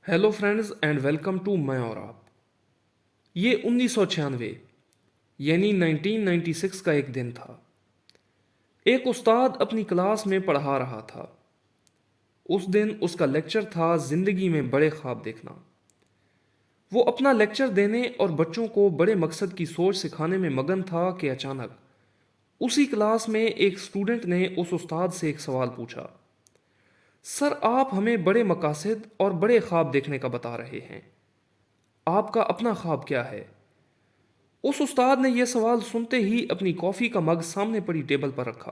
Hello friends and welcome to मैं और आप। ये 1996 यानी 1996 का एक दिन था। एक उस्ताद अपनी क्लास में पढ़ा रहा था। उस दिन उसका लेक्चर था ज़िंदगी में बड़े ख्वाब देखना। वो अपना लेक्चर देने और बच्चों को बड़े मकसद की सोच सिखाने में मगन था कि अचानक उसी क्लास में एक स्टूडेंट ने उस उस्ताद से एक सवाल पूछा। सर, आप हमें बड़े मकासद और बड़े ख्वाब देखने का बता रहे हैं, आपका अपना ख्वाब क्या है? उस उस्ताद ने यह सवाल सुनते ही अपनी कॉफ़ी का मग सामने पड़ी टेबल पर रखा,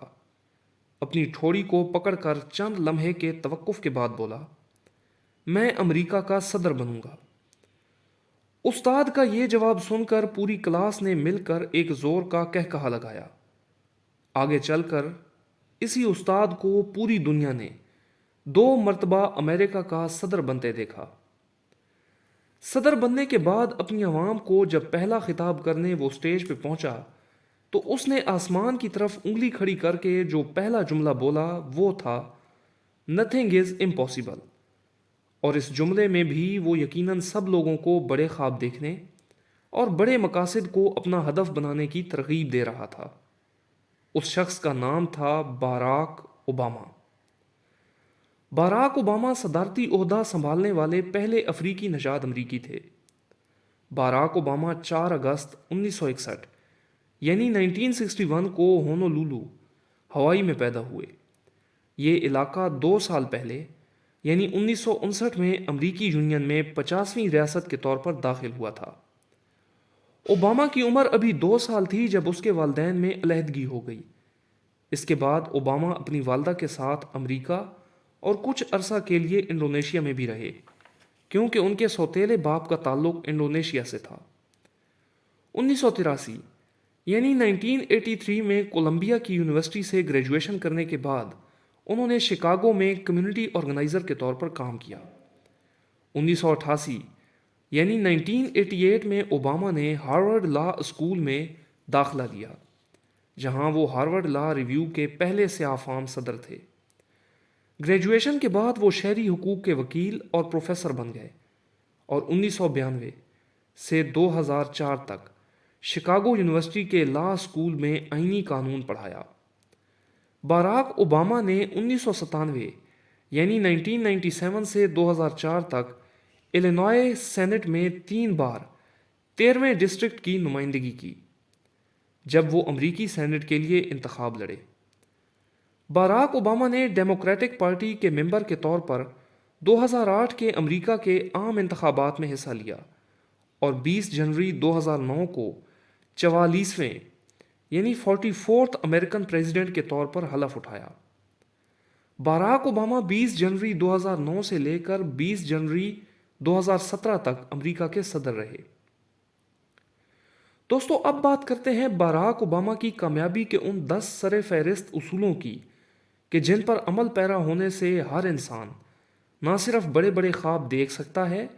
अपनी ठोड़ी को पकड़कर चंद लम्हे के तवक्कुफ के बाद बोला, मैं अमेरिका का सदर बनूंगा। उस्ताद का यह जवाब सुनकर पूरी क्लास ने मिलकर एक जोर का कहकहा लगाया। आगे चलकर इसी उस्ताद को पूरी दुनिया ने 2 मरतबा अमेरिका का सदर बनते देखा। सदर बनने के बाद अपनी आवाम को जब पहला खिताब करने वो स्टेज पे पहुंचा तो उसने आसमान की तरफ उंगली खड़ी करके जो पहला जुमला बोला वो था, नथिंग इज़ इम्पॉसिबल। और इस जुमले में भी वो यकीनन सब लोगों को बड़े ख्वाब देखने और बड़े मकासद को अपना हदफ बनाने की तरगीब दे रहा था। उस शख्स का नाम था बाराक ओबामा। बाराक ओबामा सदारती ओहदा संभालने वाले पहले अफ्रीकी नजाद अमरीकी थे। बाराक ओबामा 4 अगस्त 1961 यानी 1961 को होनोलुलु, हवाई में पैदा हुए। ये इलाका 2 साल पहले यानी 1959 में अमरीकी यूनियन में 50वीं रियासत के तौर पर दाखिल हुआ था। ओबामा की उम्र अभी 2 साल थी जब उसके वालिदैन में अलहदगी हो गई। इसके बाद ओबामा अपनी वालदा के साथ अमरीका और कुछ अरसा के लिए इंडोनेशिया में भी रहे, क्योंकि उनके सौतेले बाप का ताल्लुक इंडोनेशिया से था। 1983 यानी 1983 में कोलंबिया की यूनिवर्सिटी से ग्रेजुएशन करने के बाद उन्होंने शिकागो में कम्युनिटी ऑर्गेनाइज़र के तौर पर काम किया। 1988 यानी 1988 में ओबामा ने हार्वर्ड लॉ स्कूल में दाखिला लिया, जहां वो हार्वर्ड लॉ रिव्यू के पहले सयाफाम सदर थे। ग्रेजुएशन के बाद वो शहरी हुकूक के वकील और प्रोफेसर बन गए और 1992 से 2004 तक शिकागो यूनिवर्सिटी के लॉ स्कूल में आईनी कानून पढ़ाया। बाराक ओबामा ने 1997 यानी 1997 से 2004 तक इलिनॉय सेनेट में 3 बार 13वें डिस्ट्रिक्ट की नुमाइंदगी की, जब वो अमरीकी सेनेट के लिए इंतखाब लड़े। बाराक ओबामा ने डेमोक्रेटिक पार्टी के मेंबर के तौर पर 2008 के अमरीका के आम इंतखाबात में हिस्सा लिया और 20 जनवरी 2009 को 44वें यानी 44th अमेरिकन प्रेसिडेंट के तौर पर हलफ उठाया। बाराक ओबामा 20 जनवरी 2009 से लेकर 20 जनवरी 2017 तक अमेरिका के सदर रहे। दोस्तों, अब बात करते हैं बाराक ओबामा की कामयाबी के उन 10 सरे फहरिस्त उसूलों की कि जिन पर अमल पैरा होने से हर इंसान ना सिर्फ बड़े बड़े ख्वाब देख सकता है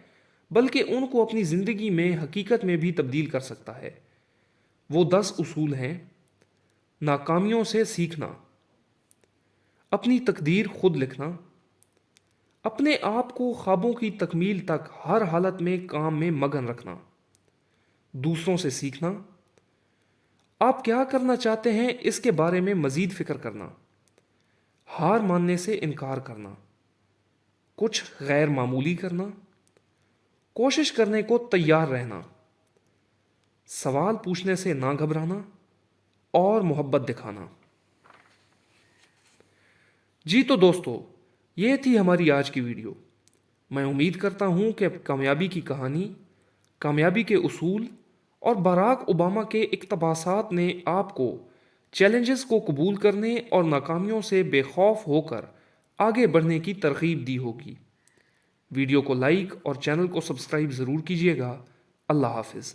बल्कि उनको अपनी ज़िंदगी में हकीकत में भी तब्दील कर सकता है। वो 10 उसूल हैं। नाकामियों से सीखना, अपनी तकदीर खुद लिखना, अपने आप को ख्वाबों की तकमील तक हर हालत में काम में मगन रखना, दूसरों से सीखना, आप क्या करना चाहते हैं इसके बारे में मज़ीद फ़िक्र करना, हार मानने से इनकार करना, कुछ गैर मामूली करना, कोशिश करने को तैयार रहना, सवाल पूछने से ना घबराना और मोहब्बत दिखाना। जी तो दोस्तों, ये थी हमारी आज की वीडियो। मैं उम्मीद करता हूँ कि कामयाबी की कहानी, कामयाबी के उसूल और बराक ओबामा के इक़्तिबासात ने आपको चैलेंजेस को कबूल करने और नाकामियों से बेखौफ होकर आगे बढ़ने की तरगीब दी होगी। वीडियो को लाइक और चैनल को सब्सक्राइब ज़रूर कीजिएगा। अल्लाह हाफिज़।